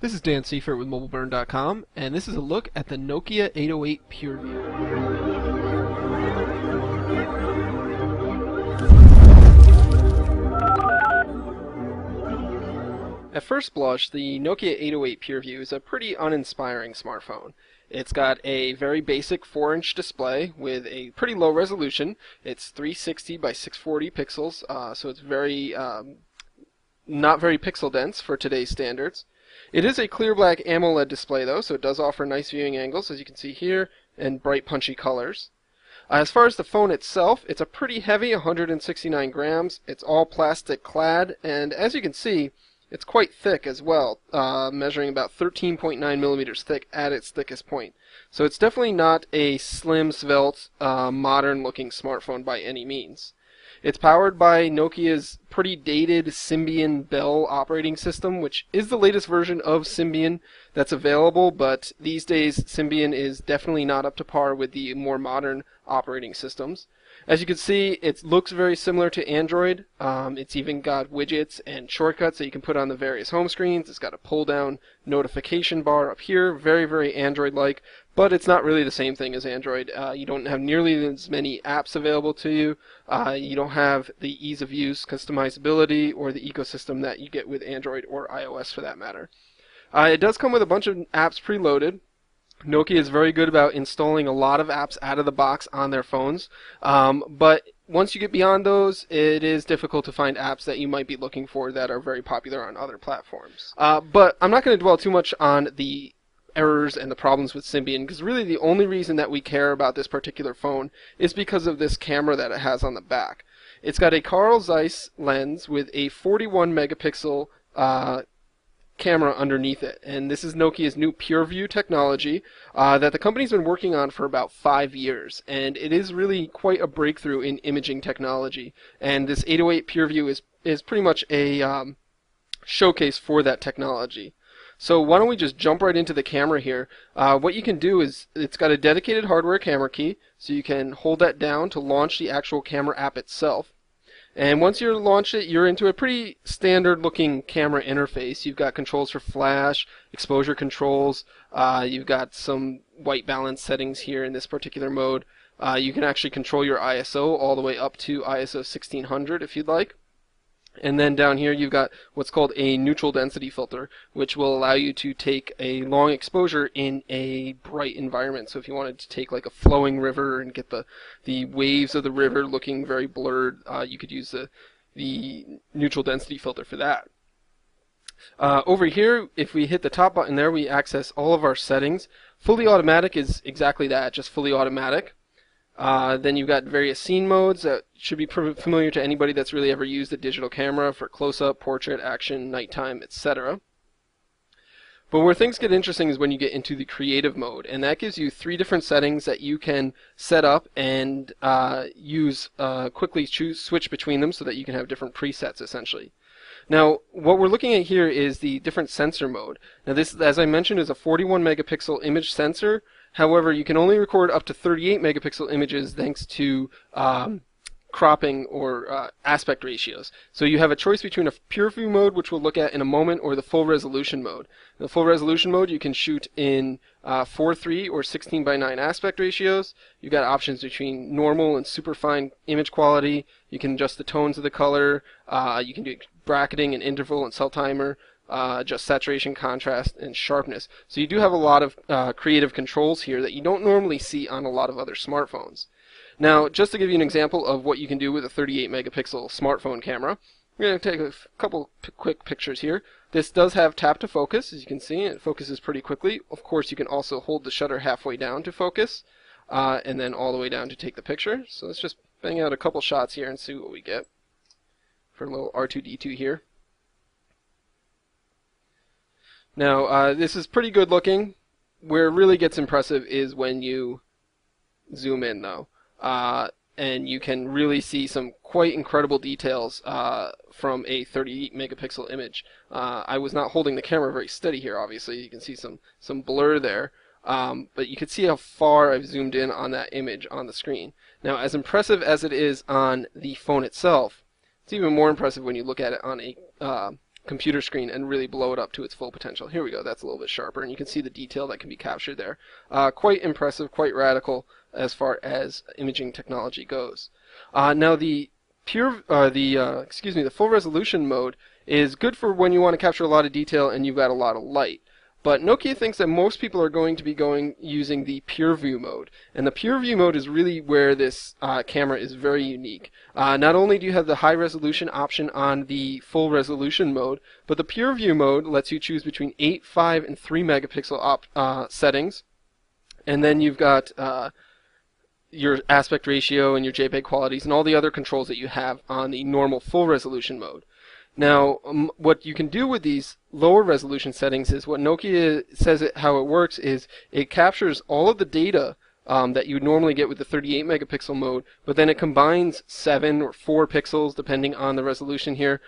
This is Dan Seifert with MobileBurn.com, and this is a look at the Nokia 808 PureView. At first blush, the Nokia 808 PureView is a pretty uninspiring smartphone. It's got a very basic 4-inch display with a pretty low resolution. It's 360 by 640 pixels, so it's very not very pixel dense for today's standards. It is a clear black AMOLED display though, so it does offer nice viewing angles, as you can see here, and bright punchy colors. As far as the phone itself, it's a pretty heavy 169 grams. It's all plastic clad, and as you can see, it's quite thick as well, measuring about 13.9 millimeters thick at its thickest point. So it's definitely not a slim, svelte, modern-looking smartphone by any means. It's powered by Nokia's pretty dated Symbian Belle operating system, which is the latest version of Symbian that's available, but these days Symbian is definitely not up to par with the more modern operating systems. As you can see, it looks very similar to Android. It's even got widgets and shortcuts that you can put on the various home screens. It's got a pull-down notification bar up here, very, very Android-like, but it's not really the same thing as Android. You don't have nearly as many apps available to you. You don't have the ease of use, customizability, or the ecosystem that you get with Android or iOS for that matter. It does come with a bunch of apps preloaded. Nokia is very good about installing a lot of apps out of the box on their phones, but once you get beyond those, it is difficult to find apps that you might be looking for that are very popular on other platforms. But I'm not going to dwell too much on the errors and the problems with Symbian, because really the only reason that we care about this particular phone is because of this camera that it has on the back. It's got a Carl Zeiss lens with a 41 megapixel camera underneath it, and this is Nokia's new PureView technology that the company's been working on for about 5 years, and it is really quite a breakthrough in imaging technology, and this 808 PureView is pretty much a showcase for that technology. So why don't we just jump right into the camera here. What you can do is, it's got a dedicated hardware camera key, so you can hold that down to launch the actual camera app itself. And once you launch it, you're into a pretty standard looking camera interface. You've got controls for flash, exposure controls, you've got some white balance settings here in this particular mode. You can actually control your ISO all the way up to ISO 1600 if you'd like. And then down here you've got what's called a neutral density filter, which will allow you to take a long exposure in a bright environment. So if you wanted to take like a flowing river and get the waves of the river looking very blurred, you could use the neutral density filter for that. Over here, if we hit the top button there, we access all of our settings. Fully automatic is exactly that, just fully automatic. Then you've got various scene modes that should be familiar to anybody that's really ever used a digital camera for close-up, portrait, action, nighttime, etc. But where things get interesting is when you get into the creative mode, and that gives you 3 different settings that you can set up and quickly switch between them so that you can have different presets essentially. Now, what we're looking at here is the different sensor mode. Now this, as I mentioned, is a 41 megapixel image sensor. However, you can only record up to 38 megapixel images thanks to cropping or aspect ratios. So you have a choice between a PureView mode, which we'll look at in a moment, or the full resolution mode. In the full resolution mode, you can shoot in 4:3 or 16:9 aspect ratios. You've got options between normal and super fine image quality. You can adjust the tones of the color. You can do bracketing and interval and cell timer. Adjust saturation, contrast, and sharpness. So you do have a lot of creative controls here that you don't normally see on a lot of other smartphones. Now, just to give you an example of what you can do with a 38 megapixel smartphone camera, we're going to take a couple quick pictures here. This does have tap to focus, as you can see. It focuses pretty quickly. Of course, you can also hold the shutter halfway down to focus, and then all the way down to take the picture. So let's just bang out a couple shots here and see what we get for a little R2-D2 here. Now, this is pretty good looking. Where it really gets impressive is when you zoom in, though. And you can really see some quite incredible details from a 38 megapixel image. I was not holding the camera very steady here, obviously. You can see some blur there. But you can see how far I've zoomed in on that image on the screen. Now, as impressive as it is on the phone itself, it's even more impressive when you look at it on a computer screen and really blow it up to its full potential. Here we go, that's a little bit sharper, and you can see the detail that can be captured there. Quite impressive, quite radical as far as imaging technology goes. Now the full resolution mode is good for when you want to capture a lot of detail and you've got a lot of light. But Nokia thinks that most people are going to be using the pure view mode. And the pure view mode is really where this camera is very unique. Not only do you have the high resolution option on the full resolution mode, but the pure view mode lets you choose between 8, 5, and 3 megapixel settings. And then you've got your aspect ratio and your JPEG qualities and all the other controls that you have on the normal full resolution mode. Now, what you can do with these lower resolution settings is what Nokia says how it works is it captures all of the data that you would normally get with the 38 megapixel mode, but then it combines 7 or 4 pixels, depending on the resolution here,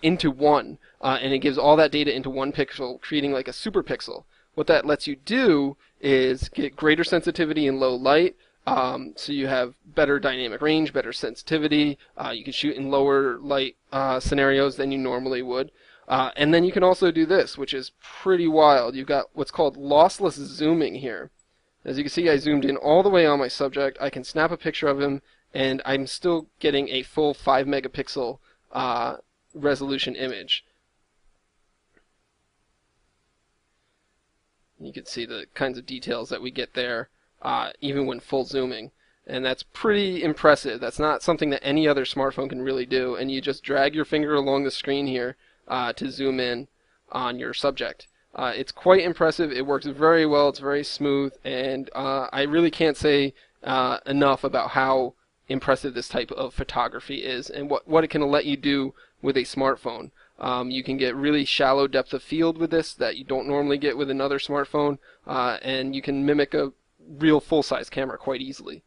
into one, and it gives all that data into one pixel, creating like a super pixel. What that lets you do is get greater sensitivity in low light, so you have better dynamic range, better sensitivity. You can shoot in lower light scenarios than you normally would. And then you can also do this, which is pretty wild. You've got what's called lossless zooming here. As you can see, I zoomed in all the way on my subject. I can snap a picture of him, and I'm still getting a full 5 megapixel resolution image. You can see the kinds of details that we get there. Even when full zooming, and that's pretty impressive. That's not something that any other smartphone can really do, and you just drag your finger along the screen here to zoom in on your subject. It's quite impressive. It works very well. It's very smooth, and I really can't say enough about how impressive this type of photography is and what it can let you do with a smartphone. You can get really shallow depth of field with this that you don't normally get with another smartphone, and you can mimic a real full-size camera quite easily.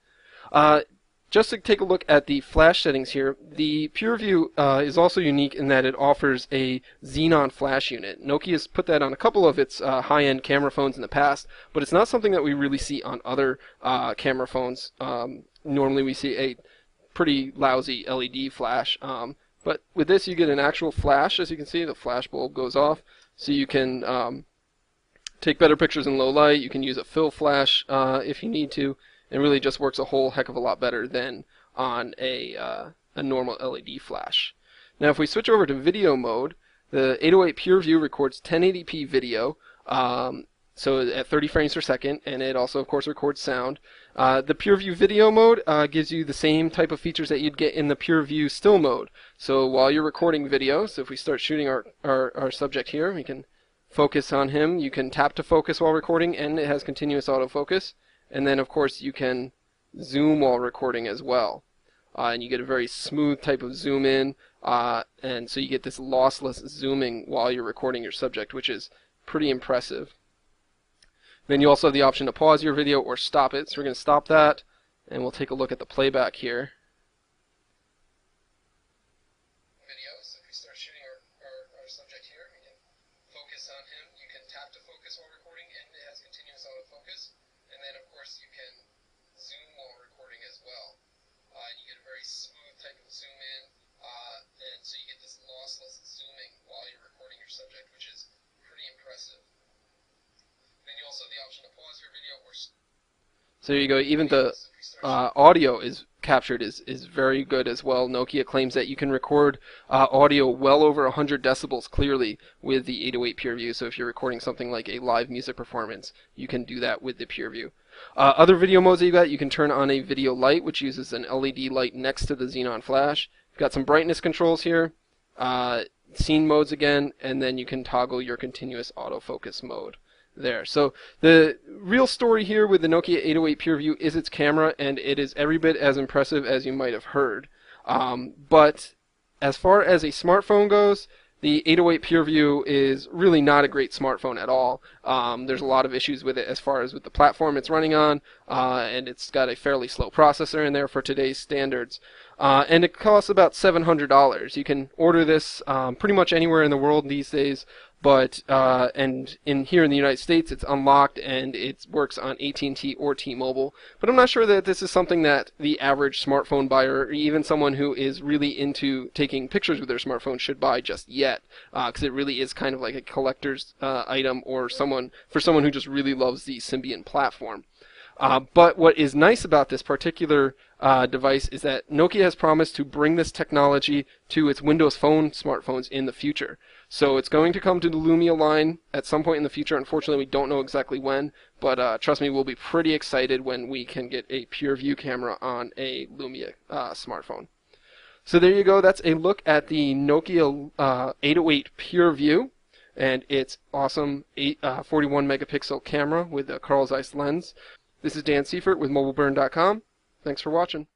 Just to take a look at the flash settings here, the PureView is also unique in that it offers a Xenon flash unit. Nokia's put that on a couple of its high-end camera phones in the past, but it's not something that we really see on other camera phones. Normally we see a pretty lousy LED flash, but with this you get an actual flash. As you can see, the flash bulb goes off, so you can take better pictures in low light. You can use a fill flash if you need to, and really just works a whole heck of a lot better than on a normal LED flash. Now if we switch over to video mode, the 808 PureView records 1080p video, so at 30 frames per second, and it also of course records sound. The PureView video mode gives you the same type of features that you'd get in the PureView still mode. So while you're recording video, so if we start shooting our subject here, we can focus on him. You can tap to focus while recording, and it has continuous autofocus. And then, of course, you can zoom while recording as well. And you get a very smooth type of zoom in, and so you get this lossless zooming while you're recording your subject, which is pretty impressive. Then you also have the option to pause your video or stop it. So we're going to stop that, and we'll take a look at the playback here. So if we start shooting our subject here, we can focus on him. You can tap to focus while recording, and it has continuous autofocus. And then, of course, you can zoom while recording as well. And you get a very smooth type of zoom in, and so you get this lossless zooming while you're recording your subject, which is pretty impressive. Then you also have the option to pause your video or... So there you go. Even the audio is captured is very good as well. Nokia claims that you can record audio well over 100 decibels clearly with the 808 PureView. So if you're recording something like a live music performance, you can do that with the PureView. Other video modes that you got, you can turn on a video light, which uses an LED light next to the Xenon flash. You've got some brightness controls here, scene modes again, and then you can toggle your continuous autofocus mode there. So the real story here with the Nokia 808 PureView is its camera, and it is every bit as impressive as you might have heard. But as far as a smartphone goes, the 808 PureView is really not a great smartphone at all. There's a lot of issues with it as far as with the platform it's running on, and it's got a fairly slow processor in there for today's standards. And it costs about $700. You can order this pretty much anywhere in the world these days. but and here in the United States, it's unlocked and it works on AT&T or T-Mobile. But I'm not sure that this is something that the average smartphone buyer, or even someone who is really into taking pictures with their smartphone, should buy just yet, because it really is kind of like a collector's item, or for someone who just really loves the Symbian platform. But what is nice about this particular device is that Nokia has promised to bring this technology to its Windows Phone smartphones in the future. So it's going to come to the Lumia line at some point in the future. Unfortunately, we don't know exactly when, but trust me, we'll be pretty excited when we can get a PureView camera on a Lumia smartphone. So there you go. That's a look at the Nokia 808 PureView and its awesome 41 megapixel camera with a Carl Zeiss lens. This is Dan Seifert with MobileBurn.com. Thanks for watching.